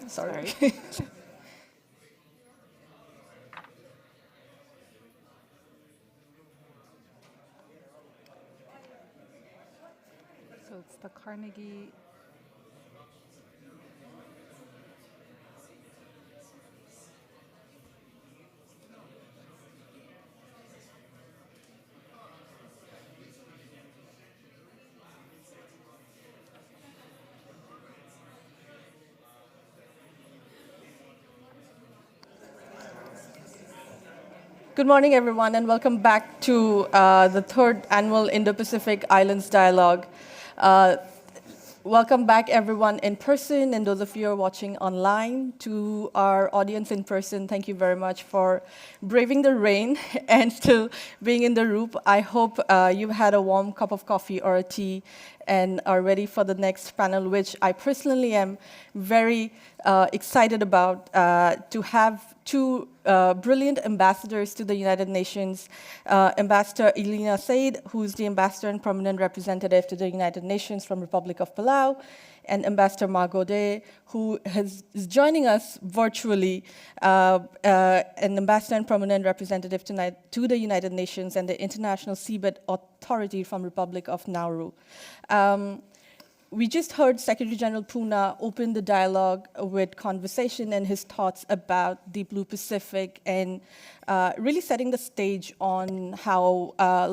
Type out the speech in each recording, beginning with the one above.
Sorry. So it's the Carnegie. Good morning, everyone, and welcome back to the third annual Indo-Pacific Islands Dialogue. Uh, Welcome back, everyone in person, and those of you who are watching online. To our audience in person, thank you very much for braving the rain and still being in the room. I hope you've had a warm cup of coffee or a tea and are ready for the next panel, which I personally am very excited about, to have two brilliant ambassadors to the United Nations, Ambassador Ilana Seid, who's the ambassador and permanent representative to the United Nations from Republic of Palau, and Ambassador Margo, who is joining us virtually, an ambassador and permanent representative to the United Nations and the International Seabed Authority from Republic of Nauru. We just heard Secretary General Puna open the dialogue with conversation and his thoughts about the Blue Pacific, and really setting the stage on how the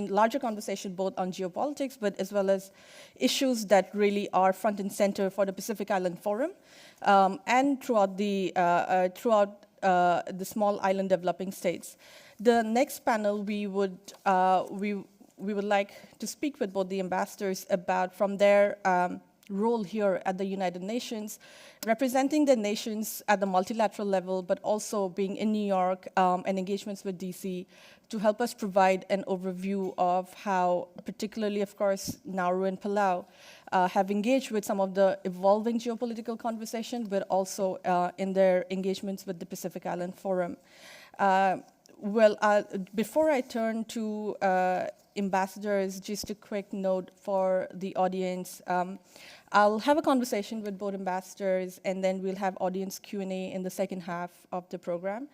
larger conversation, both on geopolitics, but as well as issues that really are front and center for the Pacific Island Forum, and throughout the small island developing states. The next panel, we would like to speak with both the ambassadors about, from their role here at the United Nations, representing the nations at the multilateral level, but also being in New York and engagements with DC, to help us provide an overview of how, particularly, of course, Nauru and Palau have engaged with some of the evolving geopolitical conversations, but also in their engagements with the Pacific Island Forum. Before I turn to ambassadors, just a quick note for the audience. I'll have a conversation with both ambassadors, and then we'll have audience Q&A in the second half of the program.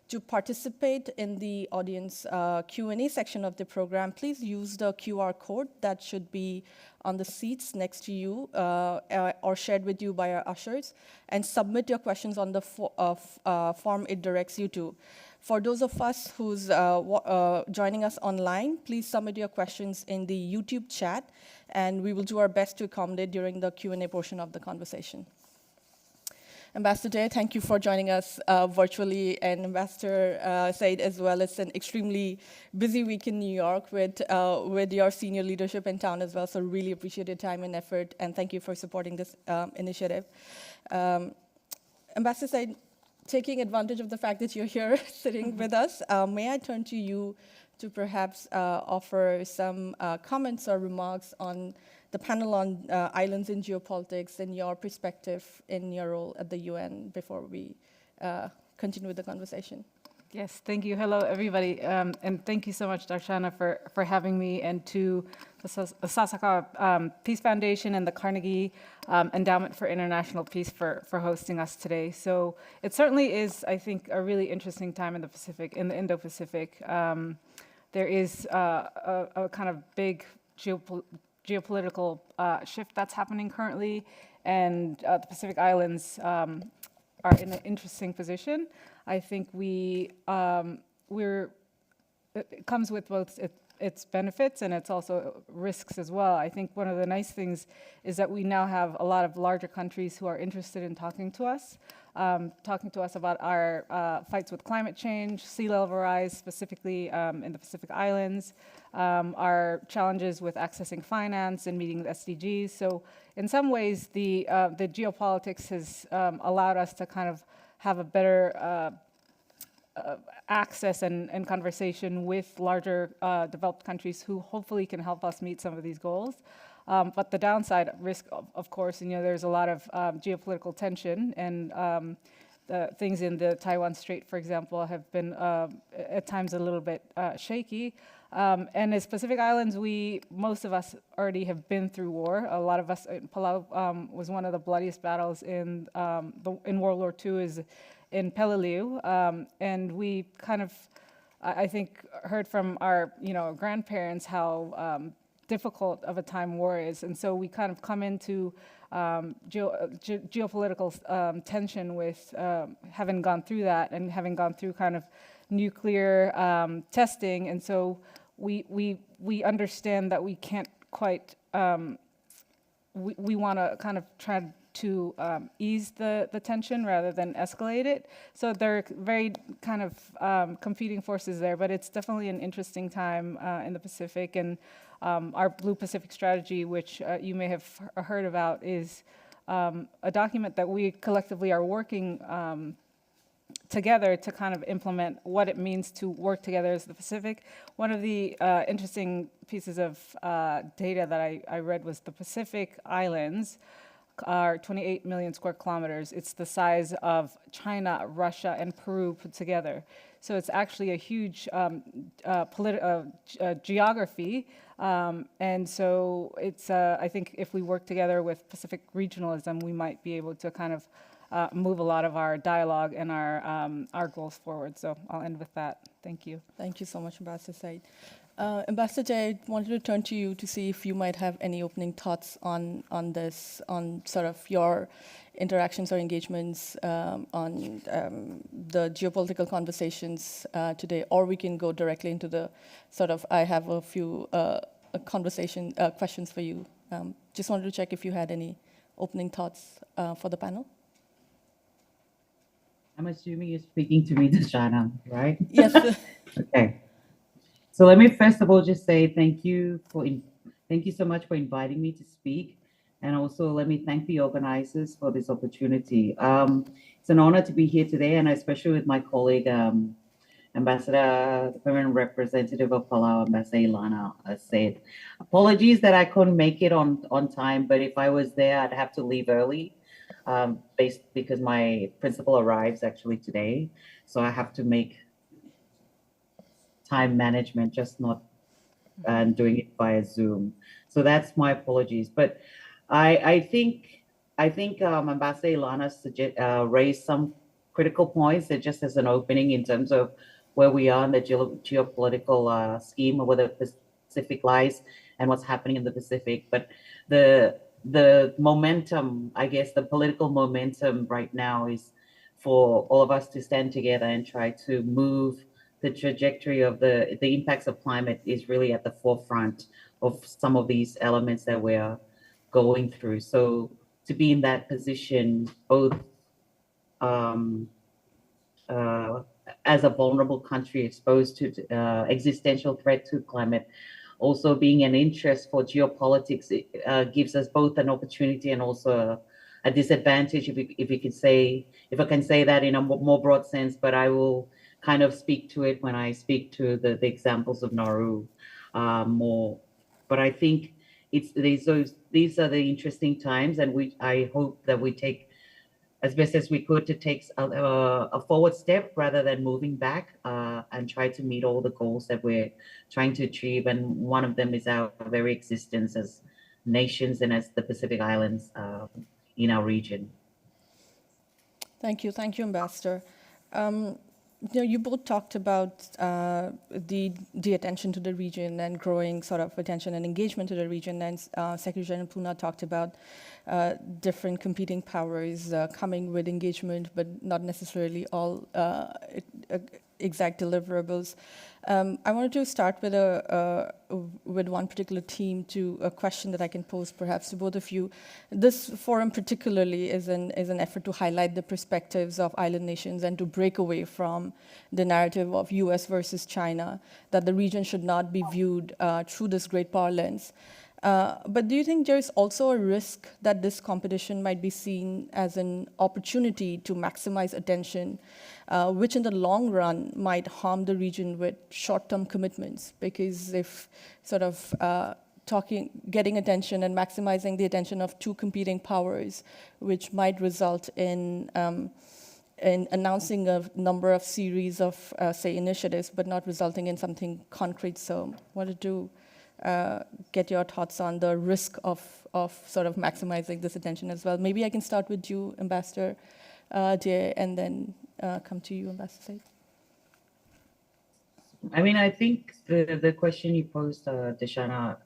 To participate in the audience Q&A section of the program, please use the QR code that should be on the seats next to you or shared with you by our ushers, and submit your questions on the form it directs you to. For those of us who's joining us online, please submit your questions in the YouTube chat, and we will do our best to accommodate during the Q&A portion of the conversation. Ambassador Deiye, thank you for joining us virtually, and Ambassador Seid as well. It's an extremely busy week in New York with your senior leadership in town as well, so really appreciate your time and effort, and thank you for supporting this initiative. Ambassador Seid, taking advantage of the fact that you're here sitting with us, may I turn to you to perhaps offer some comments or remarks on the panel on islands in geopolitics and your perspective in your role at the UN before we continue with the conversation. Yes, thank you. Hello, everybody. And thank you so much, Darshana, for having me, and to the Sasaka Peace Foundation and the Carnegie Endowment for International Peace for hosting us today. So it certainly is, I think, a really interesting time in the Pacific, in the Indo-Pacific. There is a kind of big geopolitical shift that's happening currently, and the Pacific Islands are in an interesting position. I think it comes with both its benefits and its also risks as well. I think one of the nice things is that we now have a lot of larger countries who are interested in talking to us about our fights with climate change, sea level rise, specifically in the Pacific Islands, our challenges with accessing finance and meeting the SDGs. So in some ways, the geopolitics has allowed us to kind of have a better access and conversation with larger developed countries who hopefully can help us meet some of these goals. But the downside risk, of course, there's a lot of geopolitical tension, and things in the Taiwan Strait, for example, have been at times a little bit shaky. And as Pacific Islands, most of us already have been through war. A lot of us, Palau was one of the bloodiest battles in World War II is in Peleliu. And we kind of, I think, heard from our grandparents how difficult of a time war is. And so we kind of come into geopolitical tension with having gone through that and having gone through kind of nuclear testing. And so we understand that we can't quite, we want to kind of try to ease the tension rather than escalate it. So there are very kind of competing forces there, but it's definitely an interesting time in the Pacific. And our Blue Pacific Strategy, which you may have heard about, is a document that we collectively are working together to kind of implement what it means to work together as the Pacific. One of the interesting pieces of data that I read was the Pacific Islands are 28 million square kilometers. It's the size of China, Russia, and Peru put together. So it's actually a huge geography. And so it's, I think if we work together with Pacific regionalism, we might be able to kind of move a lot of our dialogue and our goals forward. So I'll end with that. Thank you. Thank you so much, Ambassador Seid. Ambassador, I wanted to turn to you to see if you might have any opening thoughts on this, on sort of your interactions or engagements on the geopolitical conversations today, or we can go directly into the sort of, I have a few questions for you. Just wanted to check if you had any opening thoughts for the panel. I'm assuming you're speaking to me, Darshana, right? Yes. Okay. So let me first of all just say thank you so much for inviting me to speak, and also let me thank the organizers for this opportunity. It's an honor to be here today, and especially with my colleague, Ambassador, the permanent representative of Palau, Ambassador Ilana, Seid. Apologies that I couldn't make it on time, but if I was there, I'd have to leave early, because my principal arrives actually today, so I have to make time management, just not doing it via Zoom. So that's my apologies. But I think Ambassador Ilana raised some critical points that just as an opening in terms of where we are in the geopolitical scheme, where the Pacific lies and what's happening in the Pacific. But the momentum, I guess, the political momentum right now is for all of us to stand together and try to move the trajectory of the impacts of climate is really at the forefront of some of these elements that we're going through. So to be in that position, both as a vulnerable country exposed to existential threat to climate, also being an interest for geopolitics, it gives us both an opportunity and also a disadvantage, if I can say that in a more broad sense, but I will kind of speak to it when I speak to the examples of Nauru more. But I think these are the interesting times, and I hope that we take as best as we could to take a forward step rather than moving back, and try to meet all the goals that we're trying to achieve. And one of them is our very existence as nations and as the Pacific Islands in our region. Thank you, Ambassador. You both talked about the attention to the region and growing sort of attention and engagement to the region, and Secretary General Puna talked about different competing powers coming with engagement, but not necessarily all exact deliverables. I wanted to start with one particular theme, to a question that I can pose perhaps to both of you. This forum particularly is an effort to highlight the perspectives of island nations and to break away from the narrative of US versus China, that the region should not be viewed through this great power lens. But do you think there's also a risk that this competition might be seen as an opportunity to maximize attention, which in the long run might harm the region with short-term commitments? Because if sort of getting attention and maximizing the attention of two competing powers, which might result in in announcing a number of series of, say, initiatives, but not resulting in something concrete. So wanted to get your thoughts on the risk of sort of maximizing this attention as well. Maybe I can start with you, Ambassador Deiye, and then come to you, Ambassador Seid. I mean, I think the question you posed, Darshana,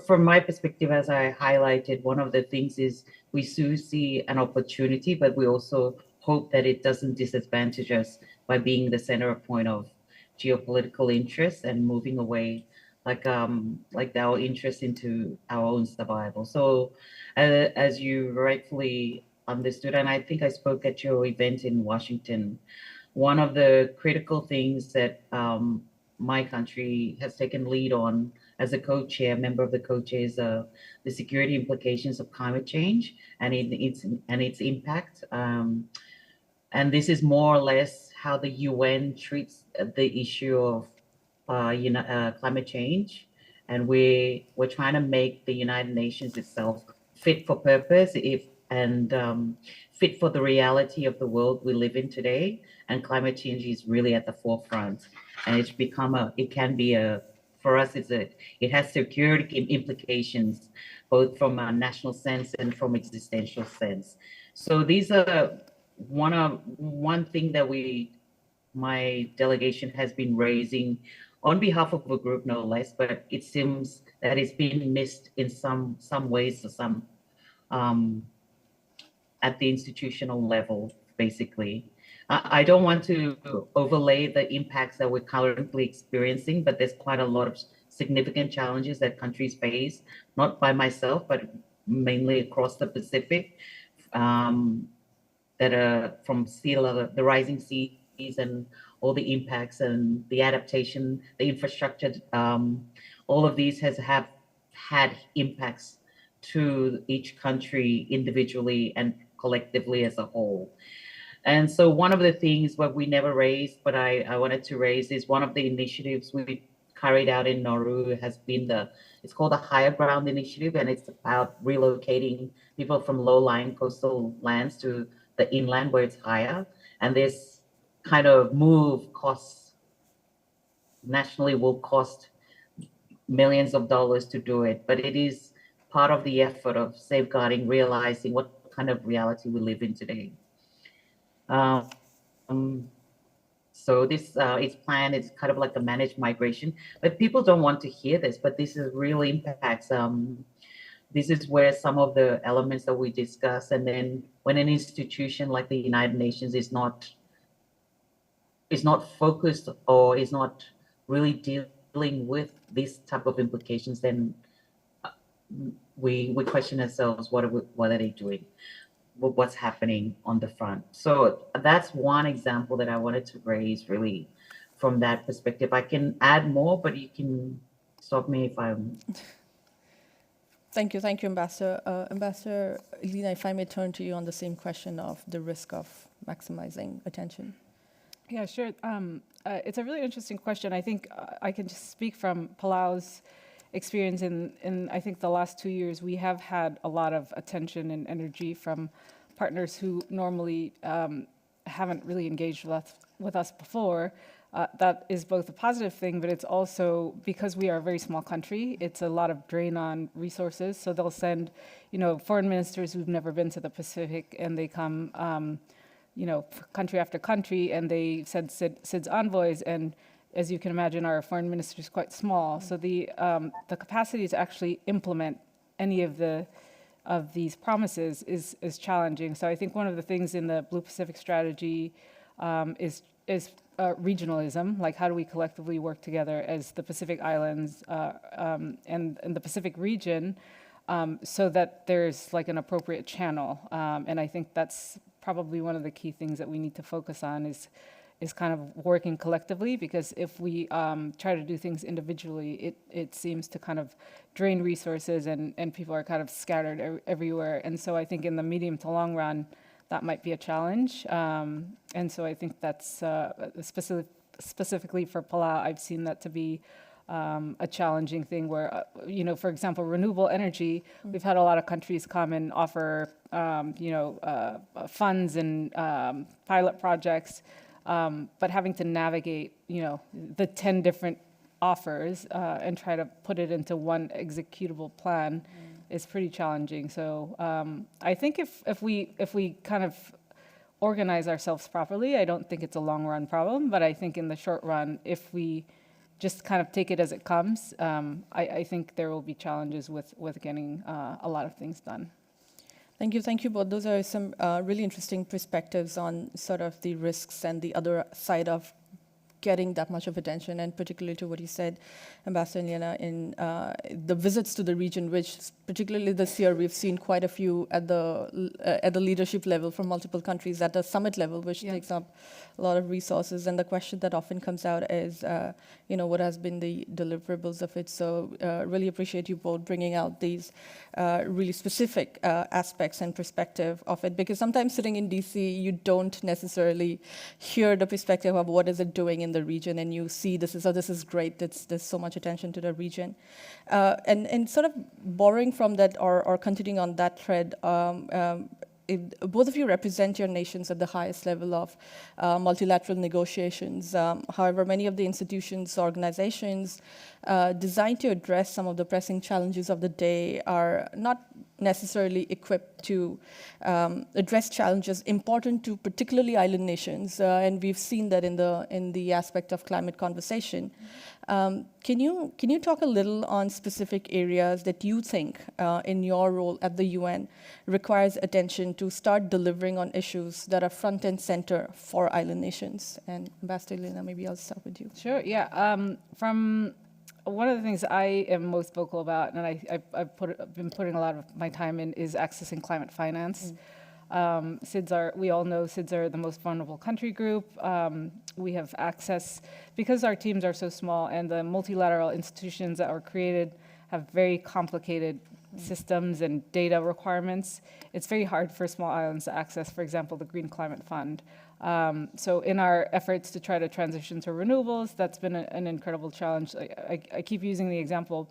from my perspective, as I highlighted, one of the things is we do see an opportunity, but we also hope that it doesn't disadvantage us by being the center point of geopolitical interests and moving away like our interest into our own survival. So as you rightfully understood, and I think I spoke at your event in Washington, one of the critical things that my country has taken lead on as a co-chair, member of the co-chair, is the security implications of climate change and its impact. And this is more or less how the UN treats the issue of climate change. And we're trying to make the United Nations itself fit for purpose fit for the reality of the world we live in today. And climate change is really at the forefront. And it can be for us, it has security implications, both from a national sense and from existential sense. So these are one thing that my delegation has been raising on behalf of a group, no less, but it seems that it's been missed in some ways or some at the institutional level, basically. I don't want to overlay the impacts that we're currently experiencing, but there's quite a lot of significant challenges that countries face, not by myself, but mainly across the Pacific, that are from sea level, the rising seas and all the impacts and the adaptation, the infrastructure, all of these have had impacts to each country individually and collectively as a whole. And so one of the things what we never raised, but I wanted to raise, is one of the initiatives we carried out in Nauru has been it's called the Higher Ground Initiative, and it's about relocating people from low-lying coastal lands to the inland where it's higher. And this kind of move nationally will cost millions of dollars to do it, but it is part of the effort of safeguarding, realizing what kind of reality we live in today. So this is planned, it's kind of like a managed migration, but people don't want to hear this, but this is real impacts. This is where some of the elements that we discuss, and then when an institution like the United Nations is not focused or is not really dealing with this type of implications, then we question ourselves, what are they doing? What's happening on the front? So that's one example that I wanted to raise, really, from that perspective. I can add more, but you can stop me if I'm... Thank you, Ambassador. Ambassador Ilana, if I may turn to you on the same question of the risk of maximizing attention. Yeah, sure. It's a really interesting question. I think I can just speak from Palau's experience in I think the last 2 years. We have had a lot of attention and energy from partners who normally haven't really engaged with us before. That is both a positive thing, but it's also, because we are a very small country, it's a lot of drain on resources. So they'll send, foreign ministers who've never been to the Pacific, and they come, country after country, and they send Seid's envoys. And as you can imagine, our foreign minister is quite small. So the capacity to actually implement any of these promises is challenging. So I think one of the things in the Blue Pacific strategy is regionalism, like how do we collectively work together as the Pacific Islands and the Pacific region, so that there's like an appropriate channel. And I think that's probably one of the key things that we need to focus on is kind of working collectively, because if we try to do things individually, it seems to kind of drain resources, and people are kind of scattered everywhere. And so I think in the medium to long run, that might be a challenge. And so I think that's specifically for Palau, I've seen that to be a challenging thing where, for example, renewable energy, we've had a lot of countries come and offer, funds and pilot projects, but having to navigate, the 10 different offers and try to put it into one executable plan is pretty challenging. So I think if we kind of organize ourselves properly, I don't think it's a long run problem, but I think in the short run, if we just kind of take it as it comes, I think there will be challenges with getting a lot of things done. Thank you both. Those are some really interesting perspectives on sort of the risks and the other side of getting that much of attention, and particularly to what you said, Ambassador Ilana, in the visits to the region, which particularly this year we've seen quite a few at the leadership level from multiple countries at the summit level, which takes up a lot of resources. And the question that often comes out is, what has been the deliverables of it? So really appreciate you both bringing out these really specific aspects and perspective of it, because sometimes sitting in DC, you don't necessarily hear the perspective of what is it doing in the region, and you see this is great. There's so much attention to the region, and sort of borrowing from that or continuing on that thread. Both of you represent your nations at the highest level of multilateral negotiations. However, many of the institutions, organizations designed to address some of the pressing challenges of the day are not necessarily equipped to address challenges important to particularly island nations, and we've seen that in the aspect of climate conversation. Can you talk a little on specific areas that you think, in your role at the UN, requires attention to start delivering on issues that are front and center for island nations? And Ambassador Ilana, maybe I'll start with you. Sure. Yeah. From one of the things I am most vocal about, and I've been putting a lot of my time in, is accessing climate finance. We all know SIDS are the most vulnerable country group. We have access, because our teams are so small and the multilateral institutions that were created have very complicated systems and data requirements. It's very hard for small islands to access, for example, the Green Climate Fund. So in our efforts to try to transition to renewables, that's been an incredible challenge. I keep using the example,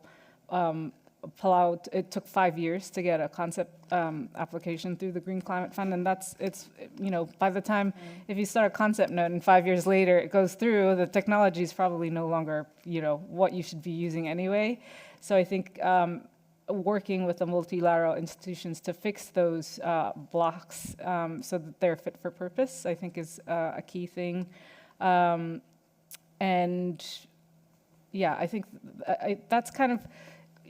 Palau, it took 5 years to get a concept application through the Green Climate Fund, and by the time, if you start a concept note and 5 years later it goes through, the technology is probably no longer, what you should be using anyway. So I think working with the multilateral institutions to fix those blocks so that they're fit for purpose, I think is a key thing. And yeah, I think that's kind of,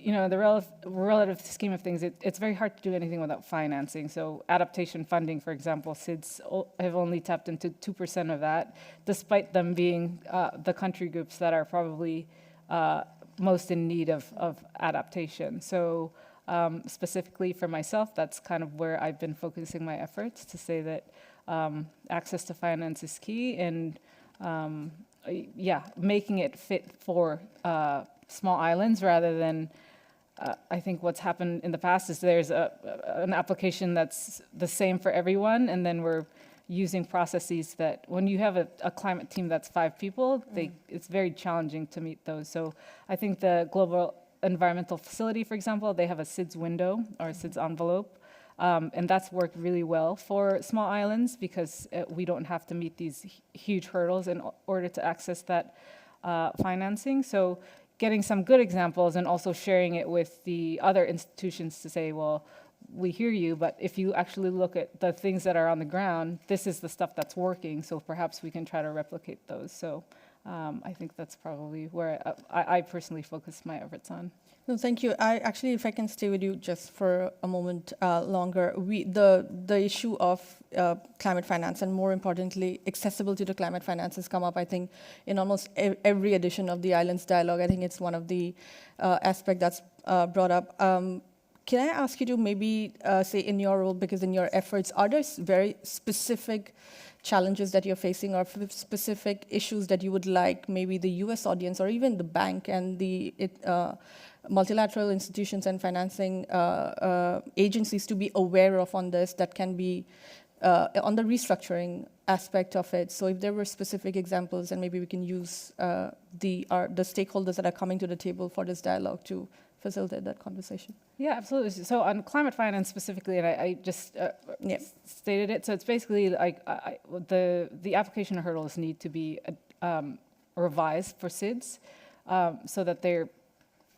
the relative scheme of things, it's very hard to do anything without financing. So adaptation funding, for example, SIDS have only tapped into 2% of that, despite them being the country groups that are probably most in need of adaptation. So specifically for myself, that's kind of where I've been focusing my efforts, to say that access to finance is key, and making it fit for small islands rather than I think what's happened in the past is there's an application that's the same for everyone, and then we're using processes that when you have a climate team that's 5 people, it's very challenging to meet those. So I think the Global Environmental Facility, for example, they have a SIDS window or a SIDS envelope, and that's worked really well for small islands because we don't have to meet these huge hurdles in order to access that financing. So getting some good examples and also sharing it with the other institutions to say, well, we hear you, but if you actually look at the things that are on the ground, this is the stuff that's working, so perhaps we can try to replicate those. So I think that's probably where I personally focus my efforts on. No, thank you. Actually, if I can stay with you just for a moment longer, the issue of climate finance, and more importantly, accessibility to climate finance, has come up, I think, in almost every edition of the Islands Dialogue. I think it's one of the aspects that's brought up. Can I ask you to maybe say in your role, because in your efforts, are there very specific challenges that you're facing or specific issues that you would like maybe the US audience or even the bank and the multilateral institutions and financing agencies to be aware of on this, that can be on the restructuring aspect of it. So if there were specific examples, and maybe we can use the stakeholders that are coming to the table for this dialogue to facilitate that conversation. Yeah, absolutely. So on climate finance specifically, and I just stated it. So it's basically like the application hurdles need to be revised for SIDS so that they're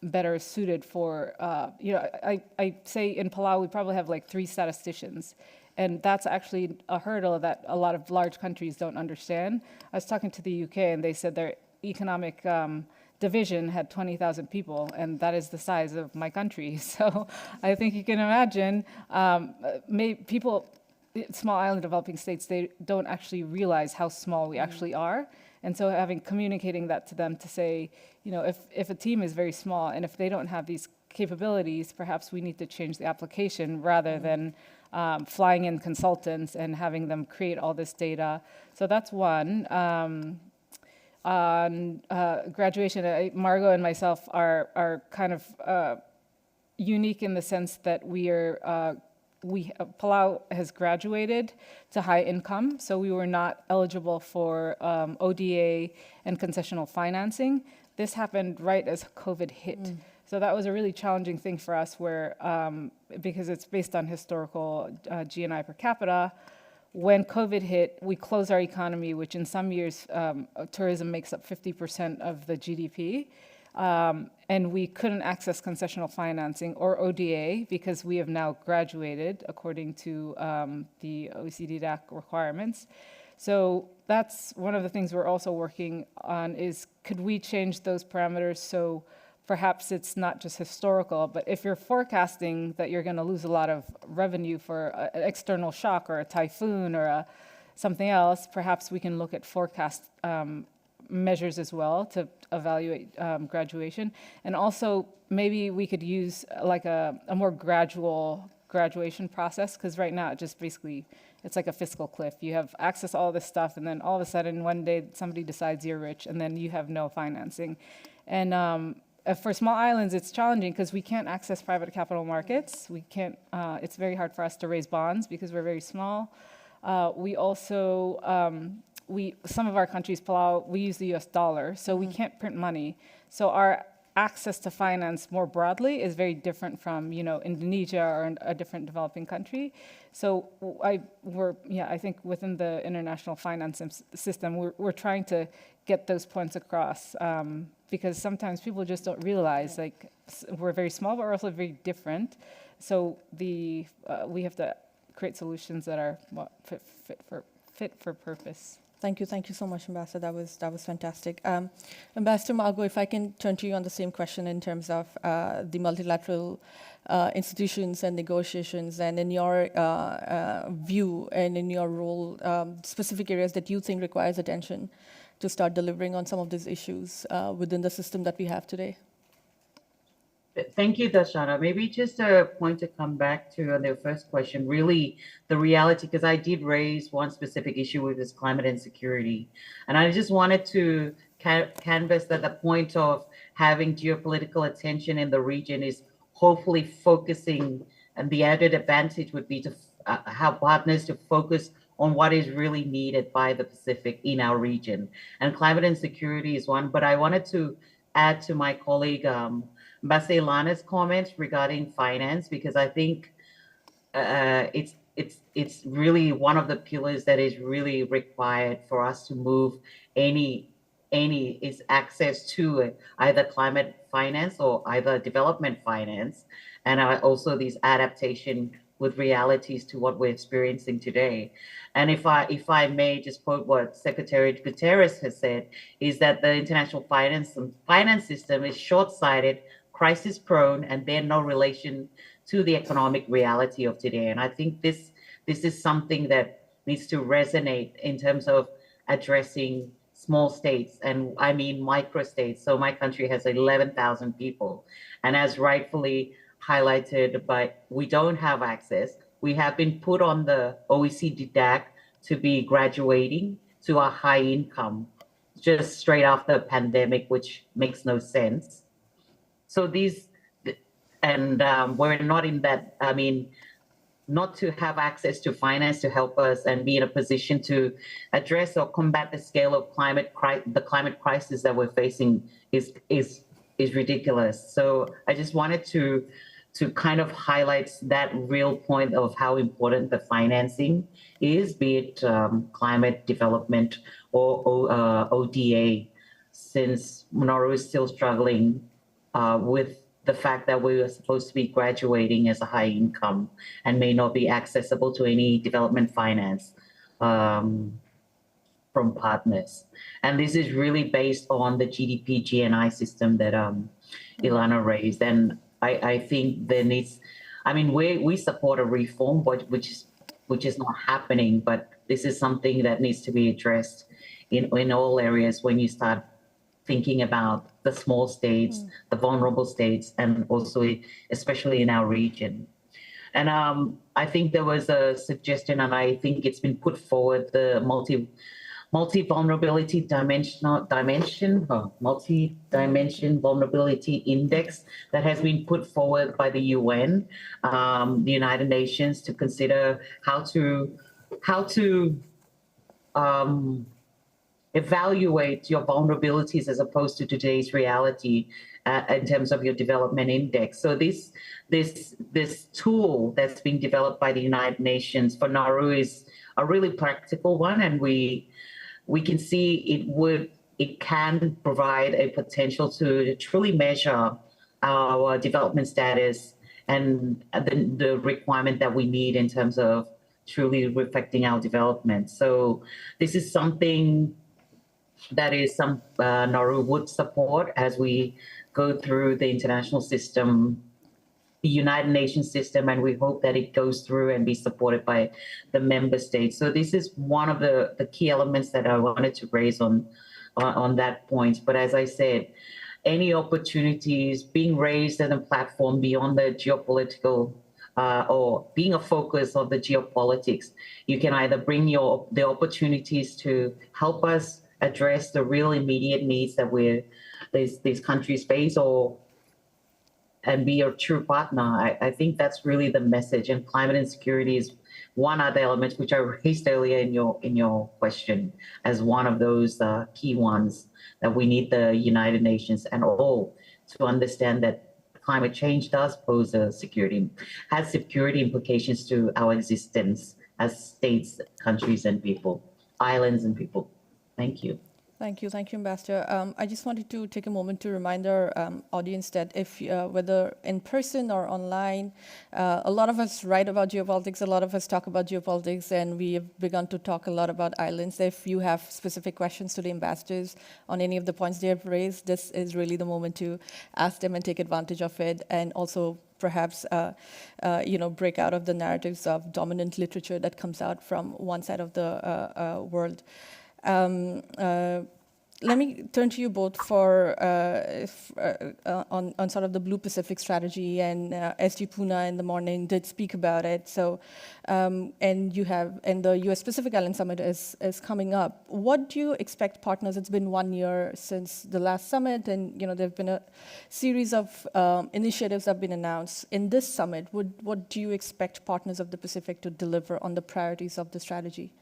better suited for, I say in Palau, we probably have like 3 statisticians. And that's actually a hurdle that a lot of large countries don't understand. I was talking to the UK and they said their economic division had 20,000 people, and that is the size of my country. So I think you can imagine people, small island developing states, they don't actually realize how small we actually are. And so communicating that to them to say, if a team is very small and if they don't have these capabilities, perhaps we need to change the application rather than flying in consultants and having them create all this data. So that's one. On graduation, Margo and myself are kind of unique in the sense that Palau has graduated to high income, so we were not eligible for ODA and concessional financing. This happened right as COVID hit. So that was a really challenging thing for us where, because it's based on historical GNI per capita, when COVID hit, we closed our economy, which in some years, tourism makes up 50% of the GDP. And we couldn't access concessional financing or ODA because we have now graduated according to the OECD DAC requirements. So that's one of the things we're also working on is could we change those parameters so perhaps it's not just historical, but if you're forecasting that you're going to lose a lot of revenue for an external shock or a typhoon or something else, perhaps we can look at forecast measures as well to evaluate graduation. And also maybe we could use like a more gradual graduation process, because right now it just basically, it's like a fiscal cliff. You have access to all this stuff and then all of a sudden one day somebody decides you're rich and then you have no financing. And for small islands, it's challenging because we can't access private capital markets. We can't, it's very hard for us to raise bonds because we're very small. We also, some of our countries, Palau, we use the US dollar, so we can't print money. So our access to finance more broadly is very different from, Indonesia or a different developing country. So I think within the international finance system, we're trying to get those points across because sometimes people just don't realize, like, we're very small, but we're also very different. So we have to create solutions that are fit for purpose. Thank you so much, Ambassador. That was fantastic. Ambassador Margo, if I can turn to you on the same question in terms of the multilateral institutions and negotiations, and in your view and in your role, specific areas that you think requires attention to start delivering on some of these issues within the system that we have today. Thank you, Darshana. Maybe just a point to come back to on the first question, really the reality, because I did raise one specific issue with this climate insecurity. And I just wanted to canvas that the point of having geopolitical attention in the region is hopefully focusing, and the added advantage would be to have partners to focus on what is really needed by the Pacific in our region. And climate insecurity is one, but I wanted to add to my colleague, Ambassador Ilana's comments regarding finance, because I think it's really one of the pillars that is really required for us to move any is access to either climate finance or either development finance, and also these adaptation with realities to what we're experiencing today. And if I may just quote what Secretary Guterres has said, is that the international finance system is short-sighted, crisis-prone, and bear no relation to the economic reality of today. And I think this is something that needs to resonate in terms of addressing small states, and I mean micro-states. So my country has 11,000 people, and as rightfully highlighted, but we don't have access. We have been put on the OECD DAC to be graduating to a high income just straight after the pandemic, which makes no sense. So we're not in that. I mean, not to have access to finance to help us and be in a position to address or combat the scale of the climate crisis that we're facing is ridiculous. So I just wanted to kind of highlight that real point of how important the financing is, be it climate development or ODA, since Nauru is still struggling with the fact that we are supposed to be graduating as a high income and may not be accessible to any development finance from partners. And this is really based on the GDP GNI system that Ilana raised. And I think there needs, I mean, we support a reform, but which is not happening, but this is something that needs to be addressed in all areas when you start thinking about the small states, the vulnerable states, and also especially in our region. And I think there was a suggestion, and I think it's been put forward, the multi-vulnerability multi-dimension vulnerability index that has been put forward by the UN, the United Nations, to consider how to evaluate your vulnerabilities as opposed to today's reality in terms of your development index. So this tool that's being developed by the United Nations for Nauru is a really practical one, and we can see it can provide a potential to truly measure our development status and the requirement that we need in terms of truly reflecting our development. So this is something that is Nauru would support as we go through the international system, the United Nations system, and we hope that it goes through and be supported by the member states. So this is one of the key elements that I wanted to raise on that point. But as I said, any opportunities being raised as a platform beyond the geopolitical or being a focus of the geopolitics, you can either bring the opportunities to help us address the real immediate needs that these countries face, and be a true partner. I think that's really the message. And climate insecurity is one other element which I raised earlier in your question as one of those key ones that we need the United Nations and all to understand that climate change does pose has security implications to our existence as states, countries, and people, islands and people. Thank you. Thank you, Ambassador. I just wanted to take a moment to remind our audience that if whether in person or online, a lot of us write about geopolitics, a lot of us talk about geopolitics, and we have begun to talk a lot about islands. If you have specific questions to the ambassadors on any of the points they have raised, this is really the moment to ask them and take advantage of it, and also perhaps break out of the narratives of dominant literature that comes out from one side of the world. Let me turn to you both for on sort of the Blue Pacific strategy, and SG Puna in the morning did speak about it. So, and the U.S. Pacific Island Summit is coming up. What do you expect partners? It's been 1 year since the last summit, and there've been a series of initiatives that have been announced. In this summit, what do you expect partners of the Pacific to deliver on the priorities of the strategy?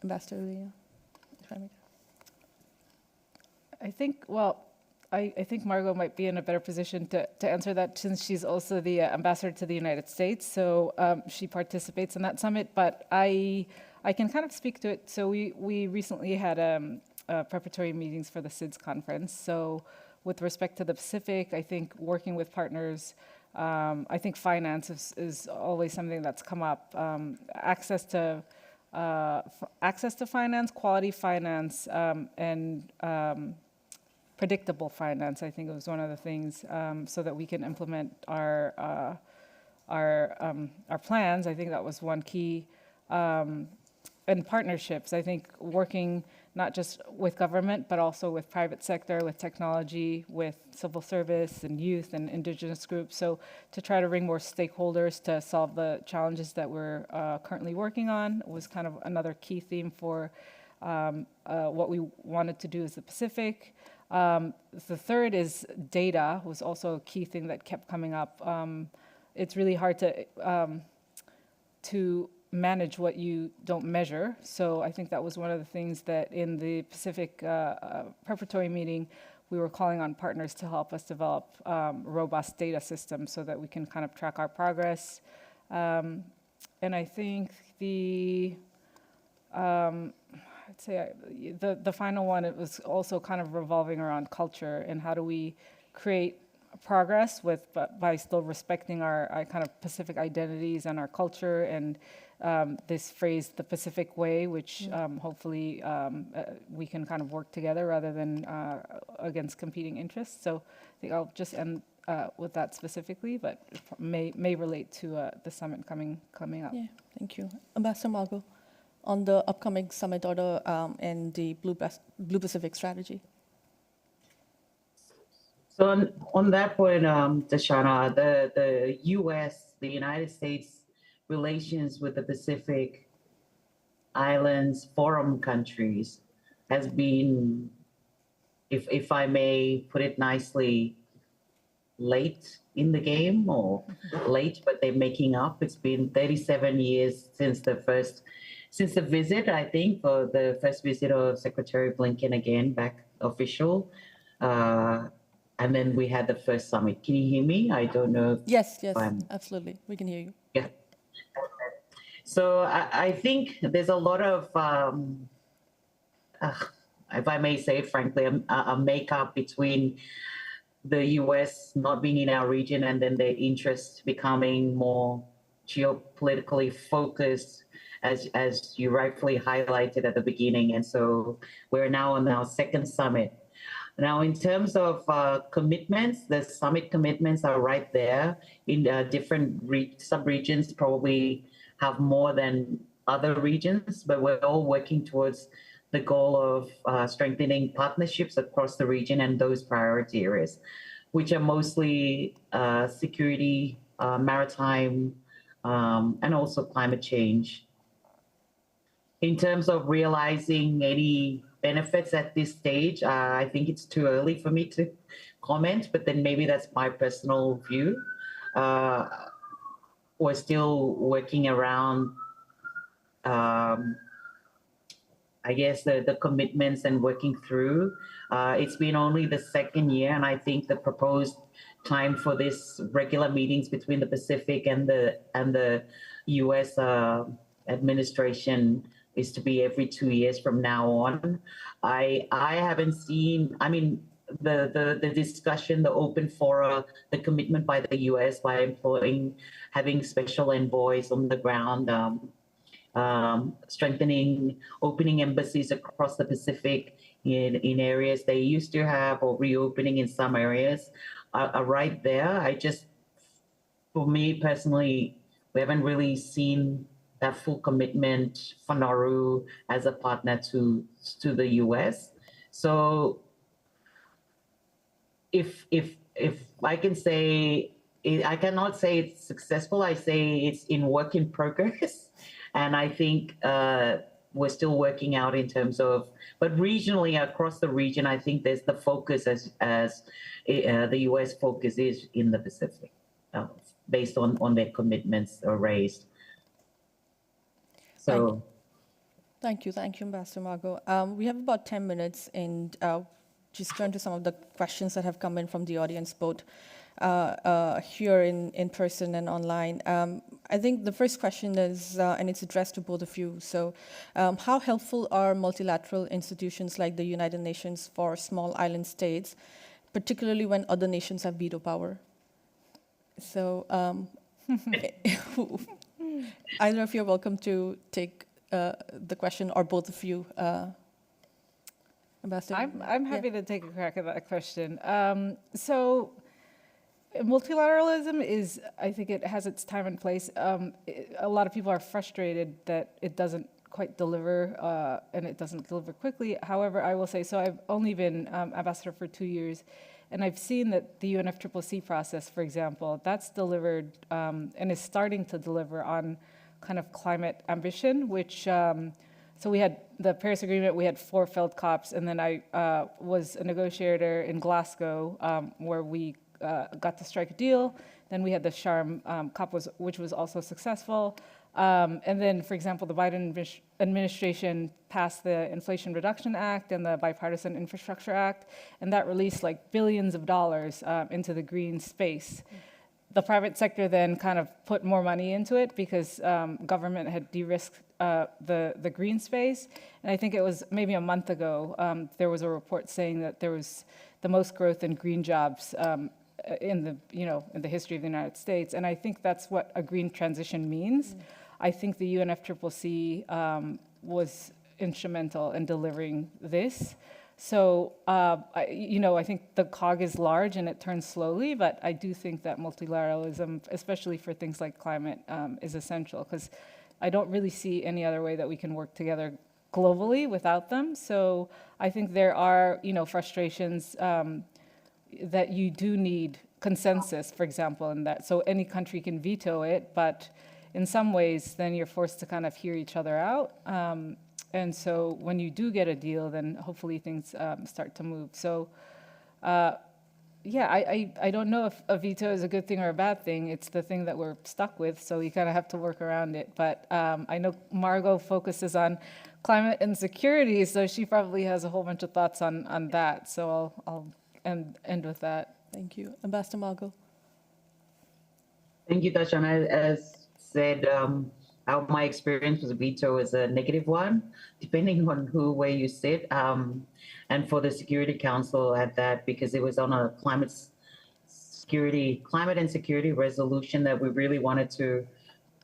Ambassador Deiye, if I may. I think Margo might be in a better position to answer that, since she's also the ambassador to the United States. So she participates in that summit, but I can kind of speak to it. So we recently had preparatory meetings for the SIDS conference. So with respect to the Pacific, I think working with partners, I think finance is always something that's come up. Access to finance, quality finance, and predictable finance, I think it was one of the things, so that we can implement our plans. I think that was one key. And partnerships, I think working not just with government, but also with private sector, with technology, with civil service and youth and indigenous groups. So to try to bring more stakeholders to solve the challenges that we're currently working on was kind of another key theme for what we wanted to do as the Pacific. The third is data, was also a key thing that kept coming up. It's really hard to to manage what you don't measure. So I think that was one of the things that in the Pacific preparatory meeting, we were calling on partners to help us develop robust data systems so that we can kind of track our progress. And I think I'd say the final one, it was also kind of revolving around culture and how do we create progress by still respecting our kind of Pacific identities and our culture and this phrase, the Pacific way, which hopefully we can kind of work together rather than against competing interests. So I think I'll just end with that specifically, but it may relate to the summit coming up. Yeah, thank you. Ambassador Margo, on the upcoming summit order and the Blue Pacific strategy. So on that point, Darshana, the U.S., the United States relations with the Pacific Islands Forum countries has been, if I may put it nicely, late in the game, or late, but they're making up. It's been 37 years since the visit, I think, for the first visit of Secretary Blinken again, back official. And then we had the first summit. Can you hear me? I don't know. Yes, absolutely. We can hear you. Yeah. So I think there's a lot of, if I may say it frankly, a makeup between the US not being in our region and then their interests becoming more geopolitically focused, as you rightfully highlighted at the beginning. And so we're now on our second summit. Now, in terms of commitments, the summit commitments are right there. In different sub-regions probably have more than other regions, but we're all working towards the goal of strengthening partnerships across the region and those priority areas, which are mostly security, maritime, and also climate change. In terms of realizing any benefits at this stage, I think it's too early for me to comment, but then maybe that's my personal view. We're still working around, I guess, the commitments and working through. It's been only the second year, and I think the proposed time for this regular meetings between the Pacific and the U.S. administration is to be every 2 years from now on. I haven't seen, I mean, the discussion, the open fora, the commitment by the U.S. by having special envoys on the ground, strengthening, opening embassies across the Pacific in areas they used to have, or reopening in some areas, are right there. For me personally, we haven't really seen that full commitment for Nauru as a partner to the U.S. So if I can say, I cannot say it's successful, I say it's in work in progress. And I think we're still working out in terms of, but regionally across the region, I think there's the focus as the U.S. focus is in the Pacific, based on their commitments raised. So. Thank you, Ambassador Margo. We have about 10 minutes, and just turn to some of the questions that have come in from the audience, both here in person and online. I think the first question is, and it's addressed to both of you. So how helpful are multilateral institutions like the United Nations for small island states, particularly when other nations have veto power? So either of you are welcome to take the question, or both of you. Ambassador? I'm happy to take a crack at that question. So multilateralism is, I think it has its time and place. A lot of people are frustrated that it doesn't quite deliver, and it doesn't deliver quickly. However, I will say, so I've only been ambassador for 2 years, and I've seen that the UNFCCC process, for example, that's delivered and is starting to deliver on kind of climate ambition, which, so we had the Paris Agreement, we had 4 failed COPs, and then I was a negotiator in Glasgow where we got to strike a deal. Then we had the Sharm COP, which was also successful. And then, for example, the Biden administration passed the Inflation Reduction Act and the Bipartisan Infrastructure Act, and that released like billions of dollars into the green space. The private sector then kind of put more money into it because government had de-risked the green space. And I think it was maybe a month ago, there was a report saying that there was the most growth in green jobs in the history of the United States. And I think that's what a green transition means. I think the UNFCCC was instrumental in delivering this. So, I think the cog is large and it turns slowly, but I do think that multilateralism, especially for things like climate, is essential, because I don't really see any other way that we can work together globally without them. So I think there are, frustrations that you do need consensus, for example, in that. So any country can veto it, but in some ways, then you're forced to kind of hear each other out. And so when you do get a deal, then hopefully things start to move. So, I don't know if a veto is a good thing or a bad thing. It's the thing that we're stuck with, so you kind of have to work around it. But I know Margo focuses on climate and security, so she probably has a whole bunch of thoughts on that. So I'll end with that. Thank you. Ambassador Margo. Thank you, Darshana. As said, my experience with veto is a negative one, depending on where you sit. And for the Security Council at that, because it was on a climate and security resolution that we really wanted to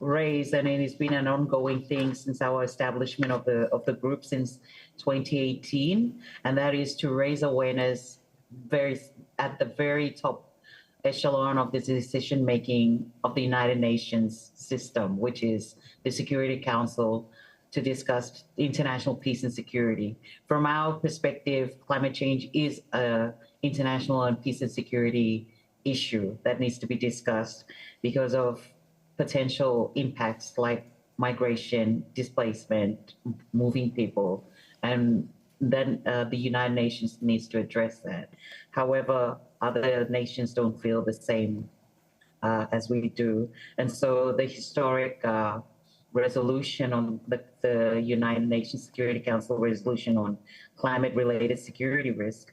raise, and it has been an ongoing thing since our establishment of the group since 2018, and that is to raise awareness at the very top echelon of the decision making of the United Nations system, which is the Security Council, to discuss international peace and security. From our perspective, climate change is an international and peace and security issue that needs to be discussed because of potential impacts like migration, displacement, moving people, and then the United Nations needs to address that. However, other nations don't feel the same as we do. And so the historic resolution on the United Nations Security Council resolution on climate-related security risk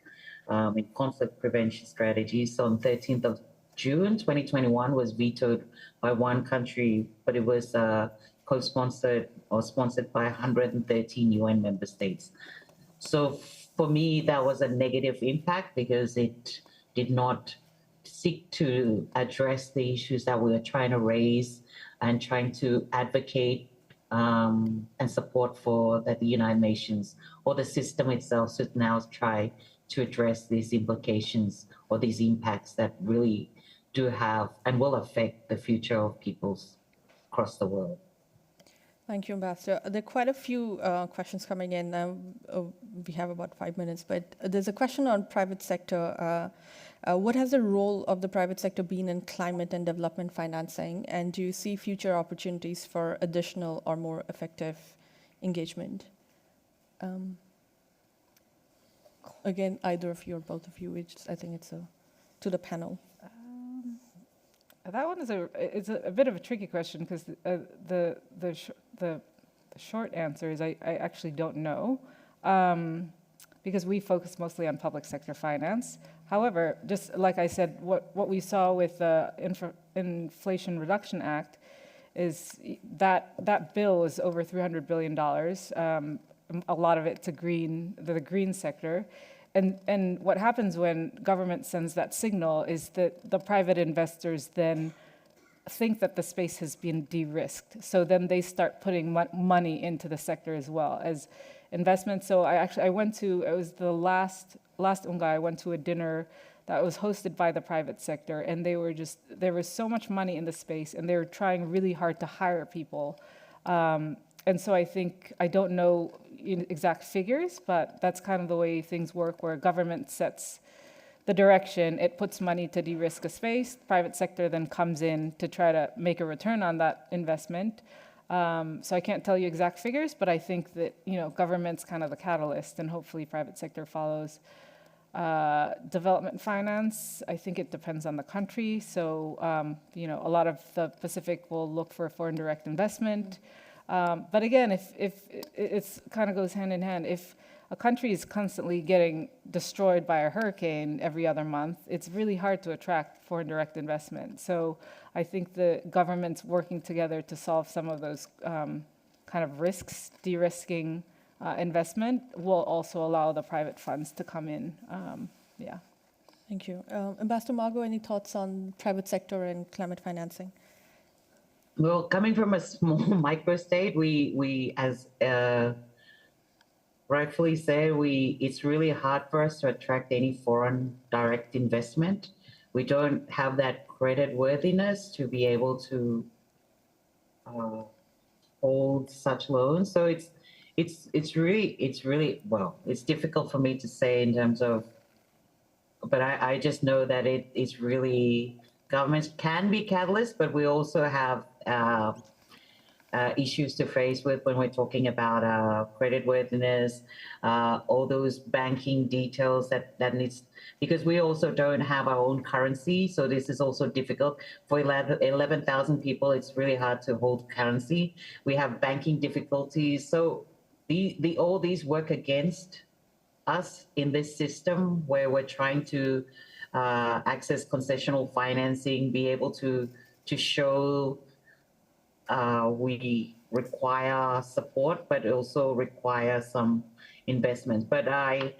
in conflict prevention strategies on 13th of June 2021 was vetoed by one country, but it was co-sponsored or sponsored by 113 UN member states. So for me, that was a negative impact because it did not seek to address the issues that we were trying to raise and trying to advocate and support for that the United Nations or the system itself should now try to address these implications or these impacts that really do have and will affect the future of peoples across the world. Thank you, Ambassador. There are quite a few questions coming in. We have about 5 minutes, but there's a question on private sector. What has the role of the private sector been in climate and development financing? And do you see future opportunities for additional or more effective engagement? Again, either of you or both of you, I think it's to the panel. That one is a bit of a tricky question because the short answer is I actually don't know, because we focus mostly on public sector finance. However, just like I said, what we saw with the Inflation Reduction Act is that bill is over $300 billion, a lot of it to the green sector. And what happens when government sends that signal is that the private investors then think that the space has been de-risked. So then they start putting money into the sector as well as investment. So I went to, it was the last UNGA, I went to a dinner that was hosted by the private sector, and there was so much money in the space, and they were trying really hard to hire people. And so I don't know exact figures, but that's kind of the way things work, where government sets the direction, it puts money to de-risk a space, private sector then comes in to try to make a return on that investment. So I can't tell you exact figures, but I think that government's kind of the catalyst, and hopefully private sector follows. Development finance, I think it depends on the country. So, a lot of the Pacific will look for foreign direct investment. But again, if it's kind of goes hand in hand, if a country is constantly getting destroyed by a hurricane every other month, it's really hard to attract foreign direct investment. So I think the governments working together to solve some of those kind of risks, de-risking investment, will also allow the private funds to come in. Yeah. Thank you. Ambassador Margo, any thoughts on private sector and climate financing? Well, coming from a small microstate, we as rightfully said, it's really hard for us to attract any foreign direct investment. We don't have that credit worthiness to be able to hold such loans. So it's really well, it's difficult for me to say in terms of, but I just know that it's really, governments can be catalysts, but we also have issues to face with when we're talking about credit worthiness, all those banking details that needs, because we also don't have our own currency. So this is also difficult for 11,000 people. It's really hard to hold currency. We have banking difficulties. So all these work against us in this system where we're trying to access concessional financing, be able to show we require support, but also require some investment. But I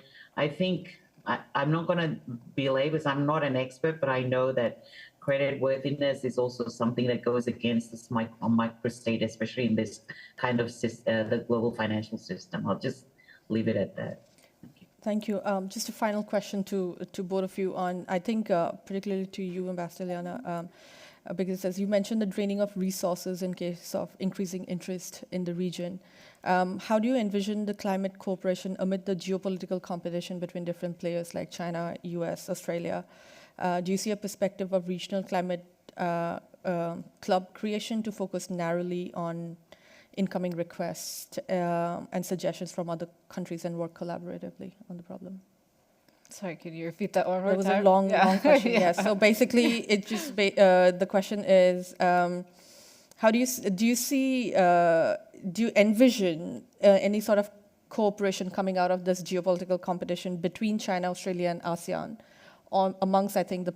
think I'm not going to belabor because I'm not an expert, but I know that credit worthiness is also something that goes against this microstate, especially in this kind of the global financial system. I'll just leave it at that. Thank you. Just a final question to both of you on, I think, particularly to you, Ambassador Ilana, because as you mentioned, the draining of resources in case of increasing interest in the region. How do you envision the climate cooperation amid the geopolitical competition between different players like China, US, Australia? Do you see a perspective of regional climate club creation to focus narrowly on incoming requests and suggestions from other countries and work collaboratively on the problem? Sorry, could you repeat that one more time? It was a long question, Yeah. yes. So basically, it just the question is, how do you envision any sort of cooperation coming out of this geopolitical competition between China, Australia, and ASEAN, amongst, I think, the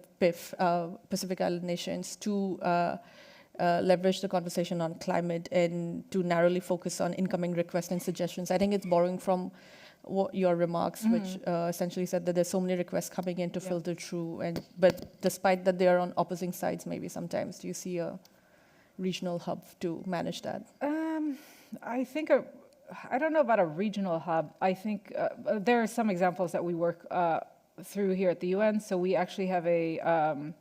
Pacific Island nations to leverage the conversation on climate and to narrowly focus on incoming requests and suggestions? I think it's borrowing from your remarks, which essentially said that there's so many requests coming in to filter through, but despite that they are on opposing sides, maybe sometimes, do you see a regional hub to manage that? I think I don't know about a regional hub. I think there are some examples that we work through here at the UN. So we actually have a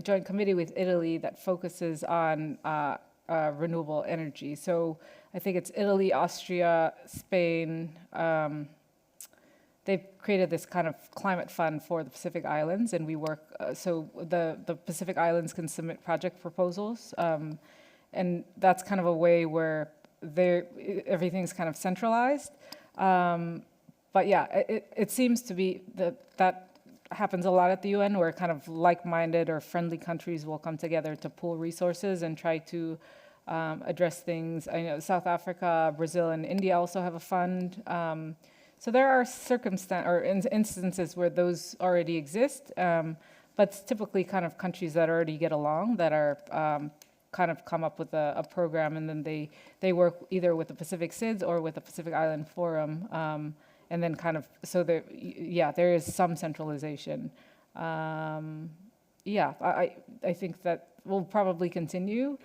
joint committee with Italy that focuses on renewable energy. So I think it's Italy, Austria, Spain. They've created this kind of climate fund for the Pacific Islands, and we work, so the Pacific Islands can submit project proposals, and that's kind of a way where everything's kind of centralized. But yeah, it seems to be that happens a lot at the UN, where kind of like-minded or friendly countries will come together to pool resources and try to address things. I know South Africa, Brazil, and India also have a fund. So there are instances where those already exist, but it's typically kind of countries that already get along that are kind of come up with a program, and then they work either with the Pacific SIDS or with the Pacific Island Forum, and then kind of, so there is some centralization. I think that will probably continue.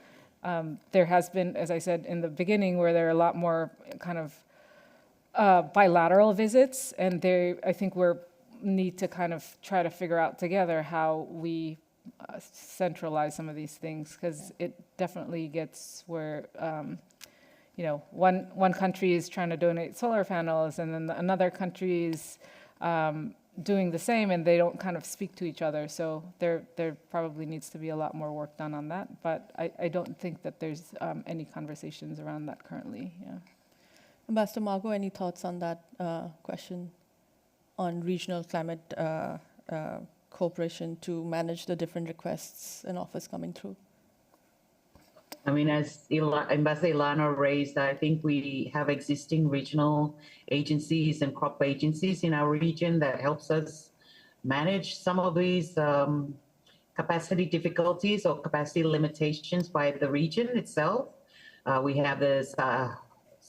There has been, as I said in the beginning, where there are a lot more kind of bilateral visits, and I think we need to kind of try to figure out together how we centralize some of these things, because it definitely gets where one country is trying to donate solar panels, and then another country is doing the same, and they don't kind of speak to each other. So there probably needs to be a lot more work done on that. But I don't think that there's any conversations around that currently. Yeah. Ambassador Margo, any thoughts on that question on regional climate cooperation to manage the different requests and offers coming through? I mean, as Ambassador Ilana raised, I think we have existing regional agencies and crop agencies in our region that helps us manage some of these capacity difficulties or capacity limitations by the region itself. We have this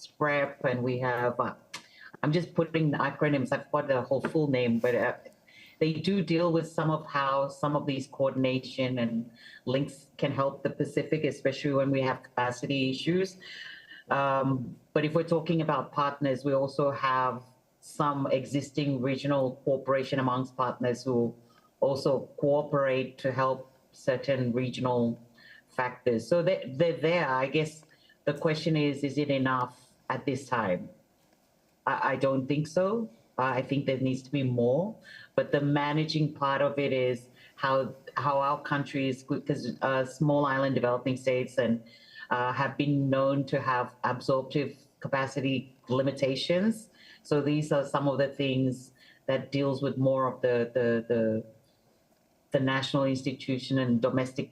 SPREP, and we have, I'm just putting the acronyms, I've got the whole full name, but they do deal with some of how some of these coordination and links can help the Pacific, especially when we have capacity issues. But if we're talking about partners, we also have some existing regional cooperation amongst partners who also cooperate to help certain regional factors. So they're there. I guess the question is it enough at this time? I don't think so. I think there needs to be more. But the managing part of it is how our countries, because small island developing states and have been known to have absorptive capacity limitations. So these are some of the things that deals with more of the national institution and domestic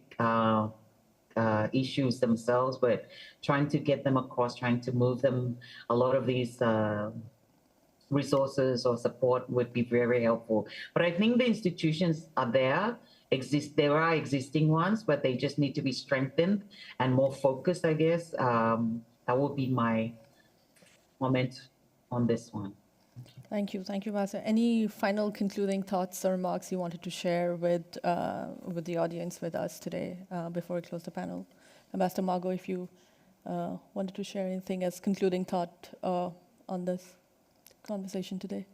issues themselves, but trying to get them across, trying to move them, a lot of these resources or support would be very helpful. But I think the institutions are there, there are existing ones, but they just need to be strengthened and more focused, I guess. That would be my comment on this one. Thank you, Ambassador. Any final concluding thoughts or remarks you wanted to share with the audience, with us today before we close the panel? Ambassador Margo, if you wanted to share anything as concluding thought on this conversation today.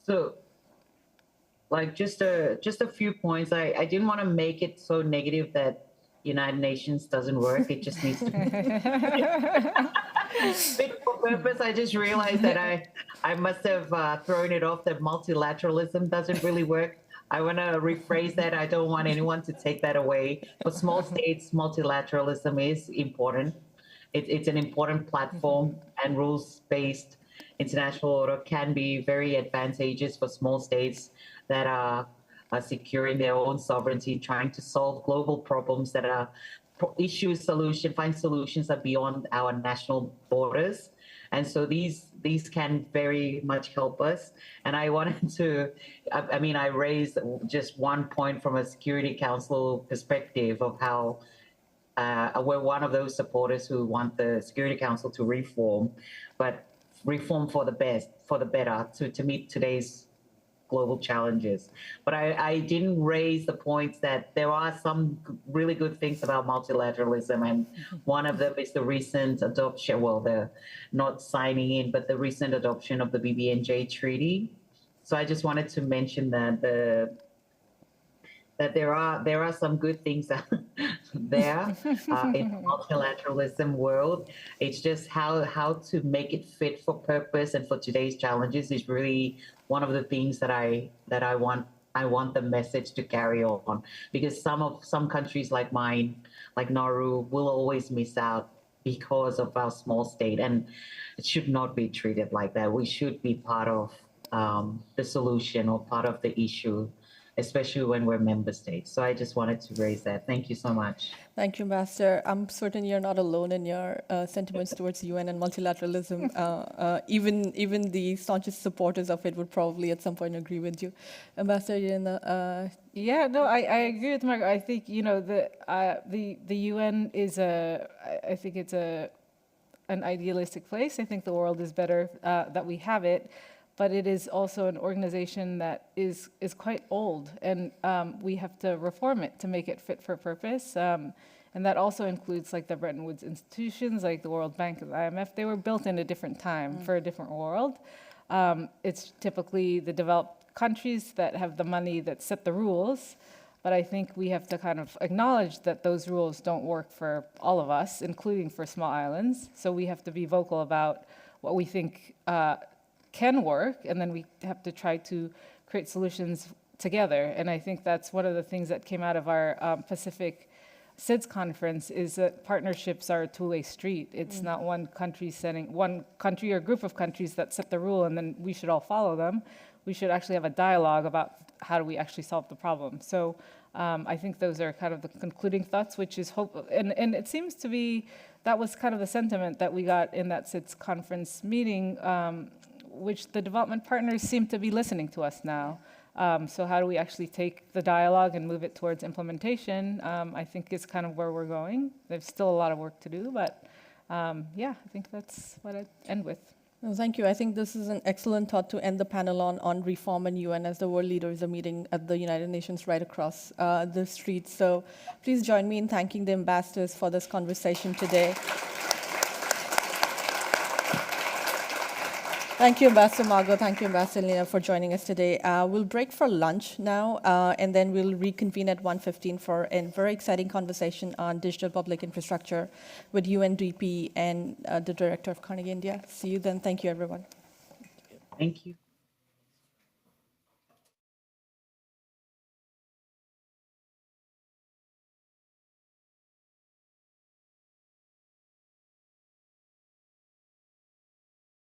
So, like just a few points. I didn't want to make it so negative that United Nations doesn't work. It just needs to be fit for purpose. I just realized that I must have thrown it off that multilateralism doesn't really work. I want to rephrase that. I don't want anyone to take that away. For small states, multilateralism is important. It's an important platform, and rules-based international order can be very advantageous for small states that are securing their own sovereignty, trying to solve global problems that are find solutions that are beyond our national borders. And so these can very much help us. And I wanted to, I raised just one point from a Security Council perspective of how we're one of those supporters who want the Security Council to reform, but reform for the better, to meet today's global challenges. But I didn't raise the points that there are some really good things about multilateralism, and one of them is the recent adoption, well, the not signing in, but the recent adoption of the BBNJ Treaty. So I just wanted to mention that that there are some good things there in the multilateralism world. It's just how to make it fit for purpose and for today's challenges is really one of the things that I want the message to carry on, because some countries like mine, like Nauru, will always miss out because of our small state, and it should not be treated like that. We should be part of the solution or part of the issue, especially when we're member states. So I just wanted to raise that. Thank you so much. Thank you, Ambassador. I'm certain you're not alone in your sentiments towards UN and multilateralism. Even the staunchest supporters of it would probably at some point agree with you. Ambassador Ilana, Yeah, no, I agree with Margo. I think, the UN is I think it's an idealistic place. I think the world is better that we have it. But it is also an organization that is quite old, and we have to reform it to make it fit for purpose. And that also includes like the Bretton Woods institutions, like the World Bank and the IMF. They were built in a different time for a different world. It's typically the developed countries that have the money that set the rules. But I think we have to kind of acknowledge that those rules don't work for all of us, including for small islands. So we have to be vocal about what we think can work, and then we have to try to create solutions together. And I think that's one of the things that came out of our Pacific Seid's conference is that partnerships are a two-way street. It's not one country or group of countries that set the rule and then we should all follow them. We should actually have a dialogue about how do we actually solve the problem. So I think those are kind of the concluding thoughts, which is hope. And it seems to be, that was kind of the sentiment that we got in that Seid's conference meeting, which the development partners seem to be listening to us now. So how do we actually take the dialogue and move it towards implementation, I think is kind of where we're going. There's still a lot of work to do, but yeah, I think that's what I'd end with. No, thank you. I think this is an excellent thought to end the panel on reform and UN, as the world leaders are meeting at the United Nations right across the street. So please join me in thanking the ambassadors for this conversation today. Thank you, Ambassador Margo. Thank you, Ambassador Ilana, for joining us today. We'll break for lunch now, and then we'll reconvene at 1:15 for a very exciting conversation on digital public infrastructure with UNDP and the Director of Carnegie India. See you then. Thank you, everyone. Thank you.